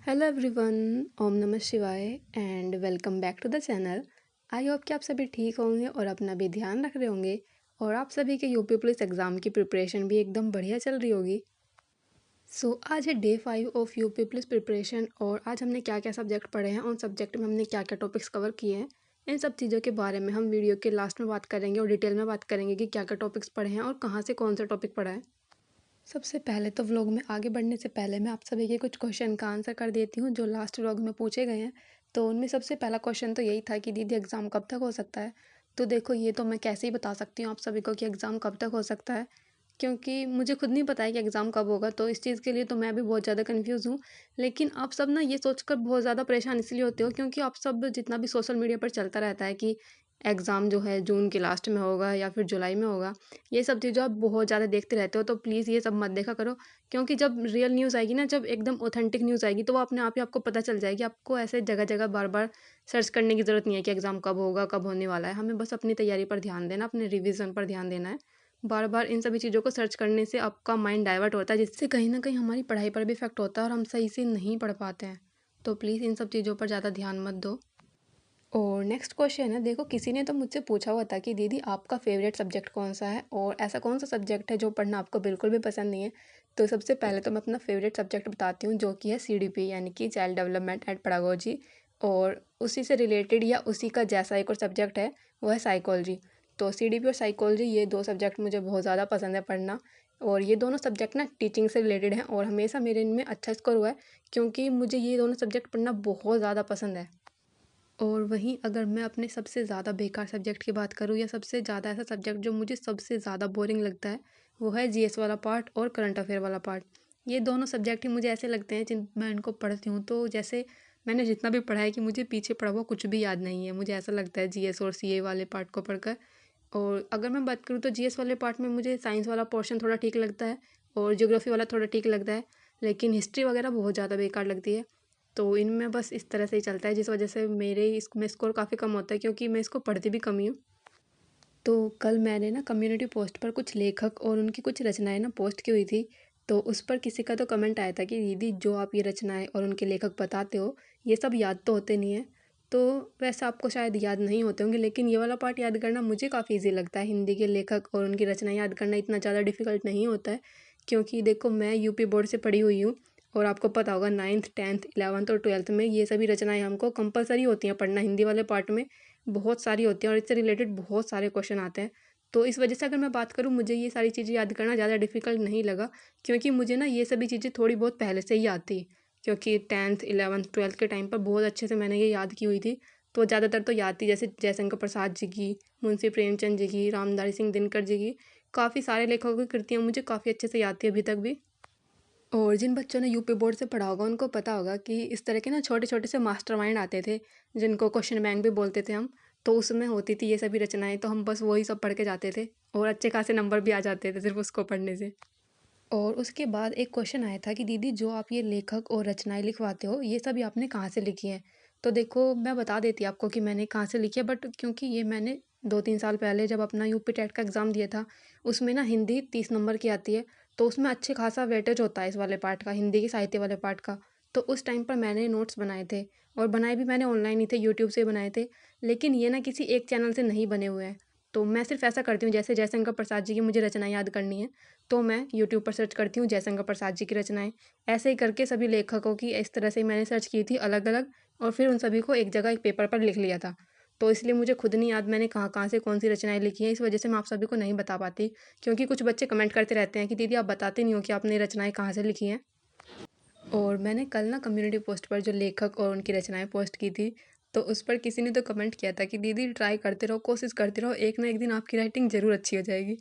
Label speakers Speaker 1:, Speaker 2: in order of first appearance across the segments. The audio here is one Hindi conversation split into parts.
Speaker 1: Hello everyone. ओम नमः शिवाय and welcome back to the channel. I hope कि आप सभी ठीक होंगे और अपना भी ध्यान रख रहे होंगे और आप सभी के यूपी पुलिस एग्ज़ाम की प्रिपरेशन भी एकदम बढ़िया चल रही होगी। आज है day 5 of UP police preparation और आज हमने क्या क्या सब्जेक्ट पढ़े हैं, उन सब्जेक्ट में हमने क्या क्या टॉपिक्स कवर किए हैं, इन सब चीज़ों के बारे में हम वीडियो के लास्ट में बात करेंगे और डिटेल में बात करेंगे कि क्या क्या टॉपिक्स पढ़े हैं और कहाँ से कौन सा टॉपिक पढ़ा है। सबसे पहले तो व्लॉग में आगे बढ़ने से पहले मैं आप सभी के कुछ क्वेश्चन का आंसर कर देती हूँ जो लास्ट व्लॉग में पूछे गए हैं। तो उनमें सबसे पहला क्वेश्चन तो यही था कि दीदी एग्ज़ाम कब तक हो सकता है। तो देखो, ये तो मैं कैसे ही बता सकती हूँ आप सभी को कि एग्ज़ाम कब तक हो सकता है, क्योंकि मुझे खुद नहीं पता है कि एग्ज़ाम कब होगा। तो इस चीज़ के लिए तो मैं भी बहुत ज़्यादा कन्फ्यूज़ हूँ। लेकिन आप सब ना ये सोचकर बहुत ज़्यादा परेशान इसलिए होते हो क्योंकि आप सब जितना भी सोशल मीडिया पर चलता रहता है कि एग्ज़ाम जो है जून के लास्ट में होगा या फिर जुलाई में होगा, ये सब चीज़ें आप बहुत ज़्यादा देखते रहते हो। तो प्लीज़ ये सब मत देखा करो, क्योंकि जब रियल न्यूज़ आएगी ना, जब एकदम ऑथेंटिक न्यूज़ आएगी तो वो अपने आप ही आपको पता चल जाएगी। आपको ऐसे जगह-जगह बार-बार सर्च करने की ज़रूरत नहीं है कि एग्ज़ाम कब होगा, कब होने वाला है। हमें बस अपनी तैयारी पर ध्यान देना, अपने रिवीज़न पर ध्यान देना है। बार-बार इन सभी चीज़ों को सर्च करने से आपका माइंड डाइवर्ट होता है, जिससे कहीं न कहीं हमारी पढ़ाई पर भी इफ़ेक्ट होता है और हम सही से नहीं पढ़ पाते हैं। तो प्लीज़ इन सब चीज़ों पर ज़्यादा ध्यान मत दो। और नेक्स्ट क्वेश्चन है, देखो किसी ने तो मुझसे पूछा हुआ था कि दीदी आपका फ़ेवरेट सब्जेक्ट कौन-सा है और ऐसा कौन-सा सब्जेक्ट है जो पढ़ना आपको बिल्कुल भी पसंद नहीं है। तो सबसे पहले तो मैं अपना फ़ेवरेट सब्जेक्ट बताती हूँ जो कि है सीडीपी, यानी कि चाइल्ड डेवलपमेंट एंड पेडागोजी। और उसी से रिलेटेड या उसी का जैसा एक और सब्जेक्ट है, वो है साइकोलॉजी। तो सीडीपी और साइकोलॉजी, ये 2 सब्जेक्ट मुझे बहुत ज़्यादा पसंद है पढ़ना। और ये दोनों सब्जेक्ट ना टीचिंग से रिलेटेड हैं और हमेशा मेरे इनमें अच्छा स्कोर हुआ है, क्योंकि मुझे ये दोनों सब्जेक्ट पढ़ना बहुत ज़्यादा पसंद है। और वहीं अगर मैं अपने सबसे ज़्यादा बेकार सब्जेक्ट की बात करूँ या सबसे ज़्यादा ऐसा सब्जेक्ट जो मुझे सबसे ज़्यादा बोरिंग लगता है, वो है जीएस वाला पार्ट और करंट अफेयर वाला पार्ट। ये दोनों सब्जेक्ट ही मुझे ऐसे लगते हैं, जिन मैं इनको पढ़ती हूँ तो जैसे मैंने जितना भी पढ़ा है कि मुझे पीछे पढ़ा हुआ कुछ भी याद नहीं है। मुझे ऐसा लगता है जीएस और सीए वाले पार्ट को पढ़कर। और अगर मैं बात करूँ तो जीएस वाले पार्ट में मुझे साइंस वाला पोर्शन थोड़ा ठीक लगता है और ज्योग्राफी वाला थोड़ा ठीक लगता है, लेकिन हिस्ट्री वगैरह बहुत ज़्यादा बेकार लगती है। तो इनमें बस इस तरह से ही चलता है, जिस वजह से मेरे इसमें स्कोर काफ़ी कम होता है, क्योंकि मैं इसको पढ़ती भी कम ही हूँ। तो कल मैंने ना कम्युनिटी पोस्ट पर कुछ लेखक और उनकी कुछ रचनाएं ना पोस्ट की हुई थी। तो उस पर किसी का तो कमेंट आया था कि दीदी जो आप ये रचनाएं और उनके लेखक बताते हो, ये सब याद तो होते नहीं है। तो वैसे आपको शायद याद नहीं होते होंगे, लेकिन ये वाला पार्ट याद करना मुझे काफ़ी ईजी लगता है। हिंदी के लेखक और उनकी रचनाएं याद करना इतना ज़्यादा डिफिकल्ट नहीं होता है, क्योंकि देखो मैं यूपी बोर्ड से पढ़ी हुई हूँ। और आपको पता होगा 9th 10th 11th और 12th में ये सभी रचनाएं हमको कंपलसरी होती हैं पढ़ना। हिंदी वाले पार्ट में बहुत सारी होती हैं और इससे रिलेटेड बहुत सारे क्वेश्चन आते हैं। तो इस वजह से अगर मैं बात करूँ, मुझे ये सारी चीज़ें याद करना ज़्यादा डिफ़िकल्ट नहीं लगा, क्योंकि मुझे ना ये सभी चीज़ें थोड़ी बहुत पहले से ही याद थी। क्योंकि 10th 11th 12th के टाइम पर बहुत अच्छे से मैंने ये याद की हुई थी। तो ज़्यादातर तो याद थी, जैसे जयशंकर प्रसाद जी की, मुंशी प्रेमचंद जी की, रामधारी सिंह दिनकर जी की, काफ़ी सारे लेखकों की कृतियाँ मुझे काफ़ी अच्छे से याद थी अभी तक भी। और जिन बच्चों ने यूपी बोर्ड से पढ़ा होगा उनको पता होगा कि इस तरह के ना छोटे-छोटे से मास्टरमाइंड आते थे, जिनको क्वेश्चन बैंक भी बोलते थे हम। तो उसमें होती थी ये सभी रचनाएँ, तो हम बस वही सब पढ़ के जाते थे और अच्छे खासे नंबर भी आ जाते थे सिर्फ़ उसको पढ़ने से। और उसके बाद एक क्वेश्चन आया था कि दीदी जो आप ये लेखक और रचनाएँ लिखवाते हो, ये सभी आपने कहाँ से लिखी हैं? तो देखो, मैं बता देती आपको कि मैंने कहाँ से लिखी है, बट क्योंकि ये मैंने 2-3 साल पहले जब अपना यूपी टेट का एग्ज़ाम दिया था, उसमें ना हिंदी 30 नंबर की आती है, तो उसमें अच्छे खासा वेटेज होता है इस वाले पार्ट का, हिंदी के साहित्य वाले पार्ट का। तो उस टाइम पर मैंने नोट्स बनाए थे और बनाए भी मैंने ऑनलाइन ही थे, यूट्यूब से बनाए थे। लेकिन ये ना किसी एक चैनल से नहीं बने हुए हैं। तो मैं सिर्फ़ ऐसा करती हूँ, जैसे जयशंकर प्रसाद जी की मुझे रचनाएँ याद करनी है, तो मैं यूट्यूब पर सर्च करती हूँ जयशंकर प्रसाद जी की रचनाएँ। ऐसे ही करके सभी लेखकों की इस तरह से ही मैंने सर्च की थी अलग-अलग, और फिर उन सभी को एक जगह एक पेपर पर लिख लिया था। तो इसलिए मुझे खुद नहीं याद मैंने कहाँ-कहाँ से कौन-सी रचनाएँ लिखी हैं, इस वजह से मैं आप सभी को नहीं बता पाती। क्योंकि कुछ बच्चे कमेंट करते रहते हैं कि दीदी आप बताते नहीं हो कि आपने रचनाएँ कहाँ से लिखी हैं। और मैंने कल ना कम्युनिटी पोस्ट पर जो लेखक और उनकी रचनाएँ पोस्ट की थी, तो उस पर किसी ने तो कमेंट किया था कि दीदी ट्राई करते रहो, कोशिश करते रहो, एक ना एक दिन आपकी राइटिंग ज़रूर अच्छी हो जाएगी।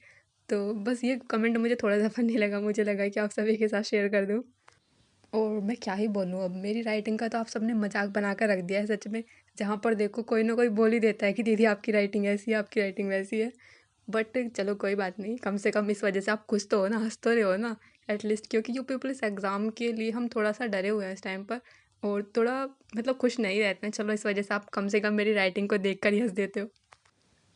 Speaker 1: तो बस ये कमेंट मुझे थोड़ा-सा फ़नी लगा, मुझे लगा कि आप सभी के साथ शेयर कर दूँ। और मैं क्या ही बोलूँ अब, मेरी राइटिंग का तो आप सबने मज़ाक बना कर रख दिया है सच में। जहाँ पर देखो कोई ना कोई बोल ही देता है कि दीदी आपकी राइटिंग ऐसी है, आपकी राइटिंग वैसी है। बट चलो कोई बात नहीं, कम से कम इस वजह से आप खुश तो हो ना, हँस तो रहे हो ना एटलीस्ट, क्योंकि यूपी पुलिस एग्ज़ाम के लिए हम थोड़ा-सा डरे हुए हैं इस टाइम पर और थोड़ा मतलब खुश नहीं रहते हैं। चलो इस वजह से आप कम से कम मेरी राइटिंग को देखकर ही हँस देते हो।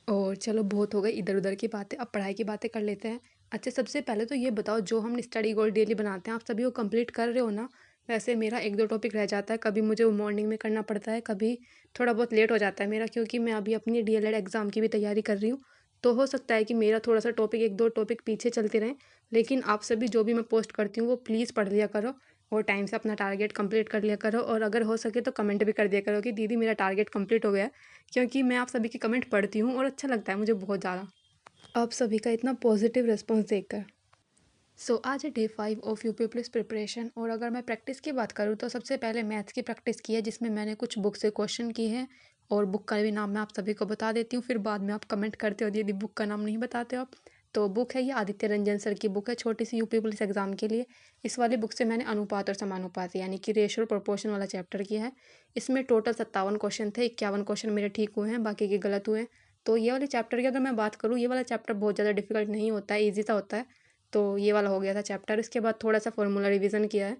Speaker 1: और चलो बहुत हो गई इधर-उधर की बातें, अब पढ़ाई की बातें कर लेते हैं। अच्छा, सबसे पहले तो ये बताओ, जो हम स्टडी गोल डेली बनाते हैं, आप सभी वो कंप्लीट कर रहे हो ना? वैसे मेरा 1-2 टॉपिक रह जाता है, कभी मुझे वो मॉर्निंग में करना पड़ता है, कभी थोड़ा बहुत लेट हो जाता है मेरा, क्योंकि मैं अभी अपनी डीएलएड एग्ज़ाम की भी तैयारी कर रही हूँ। तो हो सकता है कि मेरा थोड़ा-सा टॉपिक 1-2 टॉपिक पीछे चलते रहें, लेकिन आप सभी जो भी मैं पोस्ट करती हूँ वो प्लीज़ पढ़ लिया करो और टाइम से अपना टारगेट कंप्लीट कर लिया करो, और अगर हो सके तो कमेंट भी कर दिया करो कि दीदी मेरा टारगेट कंप्लीट हो गया है, क्योंकि मैं आप सभी के कमेंट पढ़ती हूँ और अच्छा लगता है मुझे बहुत ज़्यादा, आप सभी का इतना पॉजिटिव रिस्पॉन्स देखकर। सो आज है day 5 of UP police preparation, और अगर मैं प्रैक्टिस की बात करूँ तो सबसे पहले मैथ्स की प्रैक्टिस की है, जिसमें मैंने कुछ बुक से क्वेश्चन किए हैं, और बुक का भी नाम मैं आप सभी को बता देती हूँ, फिर बाद में आप कमेंट करते हो यदि बुक का नाम नहीं बताते हो आप। तो बुक है ये आदित्य रंजन सर की बुक है, छोटी सी यूपी पुलिस एग्जाम के लिए। इस वाली बुक से मैंने अनुपात और समानुपात यानी कि रेशियो प्रोपोर्शन वाला चैप्टर किया है। इसमें टोटल 57 क्वेश्चन थे, 51 क्वेश्चन मेरे ठीक हुए हैं, बाकी के गलत हुए हैं। तो ये वाले चैप्टर की अगर मैं बात करूँ, ये वाला चैप्टर बहुत ज़्यादा डिफिकल्ट नहीं होता है, ईजी सा होता है। तो ये वाला हो गया था चैप्टर। इसके बाद थोड़ा सा फॉर्मूला रिवीजन किया है,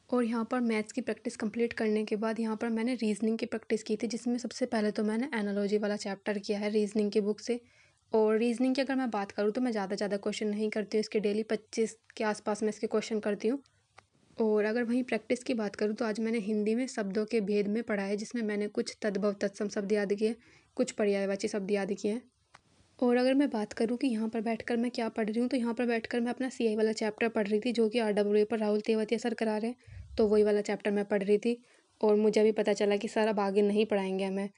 Speaker 1: और यहाँ पर मैथ्स की प्रैक्टिस कंप्लीट करने के बाद यहाँ पर मैंने रीजनिंग की प्रैक्टिस की थी, जिसमें सबसे पहले तो मैंने एनालॉजी वाला चैप्टर किया है रीजनिंग की बुक से। और रीजनिंग की अगर मैं बात करूँ तो मैं ज़्यादा क्वेश्चन नहीं करती हूँ, इसके डेली 25 के आसपास मैं इसके क्वेश्चन करती हूँ। और अगर वहीं प्रैक्टिस की बात करूँ तो आज मैंने हिंदी में शब्दों के भेद में पढ़ा है, जिसमें मैंने कुछ तद्भव तत्सम शब्द याद किए, कुछ पर्यायवाची शब्द याद किए हैं। और अगर मैं बात करूँ कि यहाँ पर बैठकर मैं क्या पढ़ रही हूँ, तो यहाँ पर बैठकर मैं अपना सीआई वाला चैप्टर पढ़ रही थी, जो कि आरडब्ल्यूए पर राहुल तेवतिया सर करा रहे हैं। तो वही वाला चैप्टर मैं पढ़ रही थी, और मुझे अभी पता चला कि सर अब आगे नहीं पढ़ाएंगे हमें।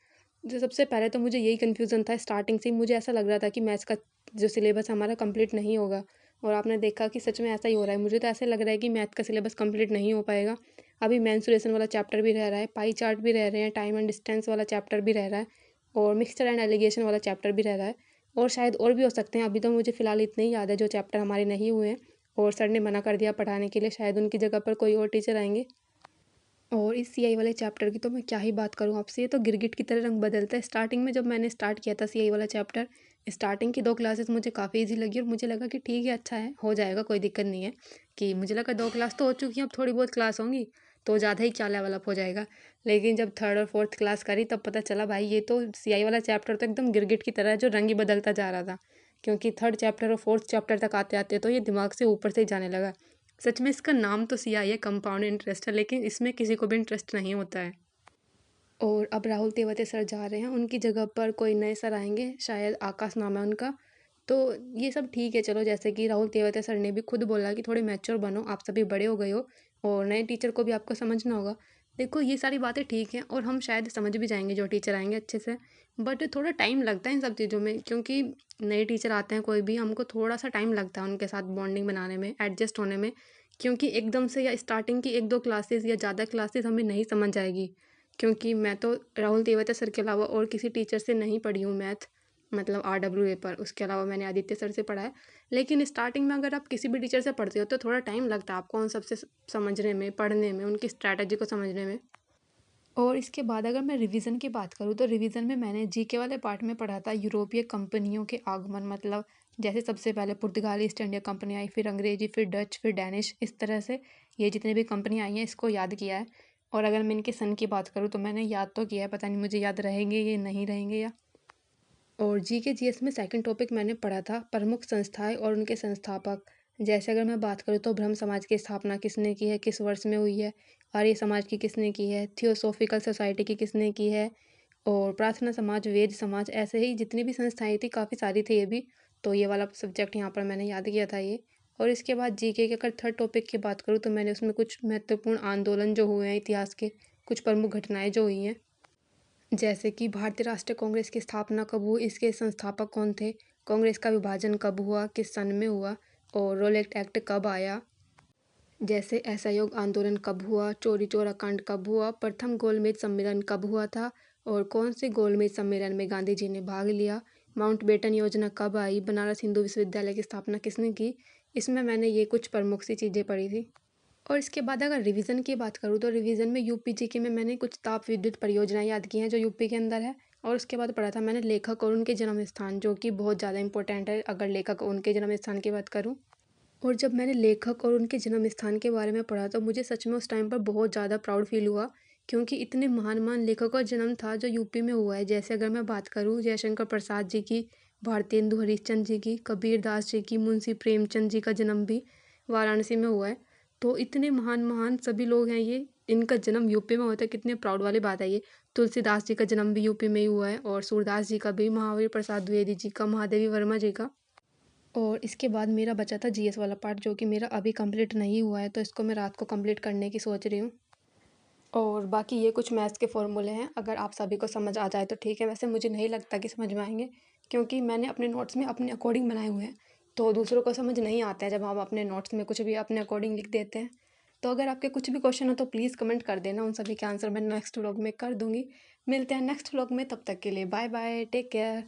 Speaker 1: जो सबसे पहले तो मुझे यही कन्फ्यूज़न था, स्टार्टिंग से ही मुझे ऐसा लग रहा था कि मैथ्स का जो सिलेबस हमारा कंप्लीट नहीं होगा, और आपने देखा कि सच में ऐसा ही हो रहा है। मुझे तो ऐसे लग रहा है कि मैथ का सिलेबस कंप्लीट नहीं हो पाएगा। अभी मेंसुरेशन वाला चैप्टर भी रह रहा है, पाई चार्ट भी रह रहे हैं, टाइम एंड डिस्टेंस वाला चैप्टर भी रह रहा है, और मिक्सचर एंड एलिगेशन वाला चैप्टर भी रह रहा है, और शायद और भी हो सकते हैं। अभी तो मुझे फ़िलहाल इतने ही याद है जो चैप्टर हमारे नहीं हुए हैं, और सर ने मना कर दिया पढ़ाने के लिए, शायद उनकी जगह पर कोई और टीचर आएंगे। और इस सीआई वाले चैप्टर की तो मैं क्या ही बात करूँ आपसे, ये तो गिरगिट की तरह रंग बदलता है। स्टार्टिंग में जब मैंने स्टार्ट किया था सीआई वाला चैप्टर, स्टार्टिंग की 2 क्लासेस मुझे काफ़ी ईजी लगी, और मुझे लगा कि ठीक है, अच्छा है, हो जाएगा, कोई दिक्कत नहीं है। कि मुझे लगा 2 क्लास तो हो चुकी हैं, अब थोड़ी बहुत क्लास होंगी तो ज़्यादा ही क्या लेवल अप हो जाएगा। लेकिन जब 3rd और 4th क्लास करी तब पता चला भाई ये तो सीआई वाला चैप्टर तो एकदम गिरगिट की तरह है, जो रंग ही बदलता जा रहा था। क्योंकि 3rd चैप्टर और 4th चैप्टर तक आते-आते तो ये दिमाग से ऊपर से ही जाने लगा। सच में इसका नाम तो सीआई है, कंपाउंड इंटरेस्ट है, लेकिन इसमें किसी को भी इंटरेस्ट नहीं होता है। और अब राहुल तेवते सर जा रहे हैं, उनकी जगह पर कोई नए सर आएंगे, शायद आकाश नाम है उनका। तो ये सब ठीक है, चलो, जैसे कि राहुल तेवते सर ने भी खुद बोला कि थोड़े मैच्योर बनो, आप सभी बड़े हो गए हो, और नए टीचर को भी आपको समझना होगा। देखो ये सारी बातें ठीक हैं, और हम शायद समझ भी जाएंगे जो टीचर आएंगे अच्छे से, बट थोड़ा टाइम लगता है इन सब चीज़ों में, क्योंकि नए टीचर आते हैं कोई भी, हमको थोड़ा सा टाइम लगता है उनके साथ बॉन्डिंग बनाने में, एडजस्ट होने में। क्योंकि एकदम से या स्टार्टिंग की 1-2 क्लासेस या ज़्यादा क्लासेस हमें नहीं समझ आएगी, क्योंकि मैं तो राहुल तेवतिया सर के अलावा और किसी टीचर से नहीं पढ़ी हूँ मैथ, मतलब आरडब्ल्यूए पर। उसके अलावा मैंने आदित्य सर से पढ़ा है। लेकिन स्टार्टिंग में अगर आप किसी भी टीचर से पढ़ते हो तो थोड़ा टाइम लगता है आपको उन सबसे समझने में, पढ़ने में, उनकी स्ट्रैटेजी को समझने में। और इसके बाद अगर मैं रिवीजन की बात करूँ तो रिवीजन में मैंने जीके वाले पार्ट में पढ़ा था यूरोपीय कंपनियों के आगमन, मतलब जैसे सबसे पहले पुर्तगाली ईस्ट इंडिया कंपनी आई, फिर अंग्रेजी, फिर डच, फिर डैनिश, इस तरह से ये जितने भी कंपनी आई हैं इसको याद किया है। और अगर मैं इनके सन की बात करूँ तो मैंने याद तो किया है, पता नहीं मुझे याद रहेंगे ये नहीं रहेंगे या। और जीके जीएस में सेकंड टॉपिक मैंने पढ़ा था प्रमुख संस्थाएं और उनके संस्थापक। जैसे अगर मैं बात करूँ तो ब्रह्म समाज की स्थापना किसने की है, किस वर्ष में हुई है, आर्य समाज की किसने की है, थियोसॉफिकल सोसाइटी की किसने की है, और प्रार्थना समाज, वेद समाज, ऐसे ही जितनी भी संस्थाएं थी काफ़ी सारी थी ये भी। तो ये वाला सब्जेक्ट यहाँ पर मैंने याद किया था ये। और इसके बाद जीके के अगर थर्ड टॉपिक की बात करूँ तो मैंने उसमें कुछ महत्वपूर्ण आंदोलन जो हुए हैं इतिहास के, कुछ प्रमुख घटनाएं जो हुई हैं, जैसे कि भारतीय राष्ट्रीय कांग्रेस की स्थापना कब हुई, इसके संस्थापक कौन थे, कांग्रेस का विभाजन कब हुआ, किस सन में हुआ, और रोलेट एक्ट कब आया, जैसे असहयोग आंदोलन कब हुआ, चोरी चोरा कांड कब हुआ, प्रथम गोलमेज सम्मेलन कब हुआ था, और कौन से गोलमेज सम्मेलन में गांधी जी ने भाग लिया, माउंटबेटन योजना कब आई, बनारस हिंदू विश्वविद्यालय की स्थापना किसने की। इसमें मैंने ये कुछ प्रमुख सी चीज़ें पढ़ी थी। और इसके बाद अगर रिवीजन की बात करूँ तो रिवीजन में यूपी जीके में मैंने कुछ ताप विद्युत परियोजनाएं याद की हैं जो यूपी के अंदर है। और उसके बाद पढ़ा था मैंने लेखक और उनके जन्म स्थान, जो कि बहुत ज़्यादा इंपॉर्टेंट है अगर लेखक और उनके जन्म स्थान की बात करूँ। और जब मैंने लेखक और उनके जन्म स्थान के बारे में पढ़ा तो मुझे सच में उस टाइम पर बहुत ज़्यादा प्राउड फील हुआ, क्योंकि इतने महान महान लेखकों का जन्म था जो यूपी में हुआ है। जैसे अगर मैं बात करूँ जयशंकर प्रसाद जी की, भारतेंदु हरिश्चंद्र जी की, कबीर दास जी की, मुंशी प्रेमचंद जी का जन्म भी वाराणसी में हुआ है। तो इतने महान महान सभी लोग हैं ये, इनका जन्म यूपी में होता है, कितने प्राउड वाली बात है ये। तुलसीदास जी का जन्म भी यूपी में ही हुआ है, और सूरदास जी का भी, महावीर प्रसाद द्विवेदी जी का, महादेवी वर्मा जी का। और इसके बाद मेरा बचा था जीएस वाला पार्ट, जो कि मेरा अभी कंप्लीट नहीं हुआ है, तो इसको मैं रात को कंप्लीट करने की सोच रही हूँ। और बाकी ये कुछ मैथ्स के फॉर्मूले हैं, अगर आप सभी को समझ आ जाए तो ठीक है, वैसे मुझे नहीं लगता कि समझ में आएंगे, क्योंकि मैंने अपने नोट्स में अपने अकॉर्डिंग बनाए हुए हैं। तो दूसरों को समझ नहीं आता है जब हम अपने नोट्स में कुछ भी अपने अकॉर्डिंग लिख देते हैं। तो अगर आपके कुछ भी क्वेश्चन हो तो प्लीज़ कमेंट कर देना, उन सभी के आंसर मैं नेक्स्ट व्लॉग में कर दूँगी। मिलते हैं नेक्स्ट व्लॉग में, तब तक के लिए बाय बाय, टेक केयर।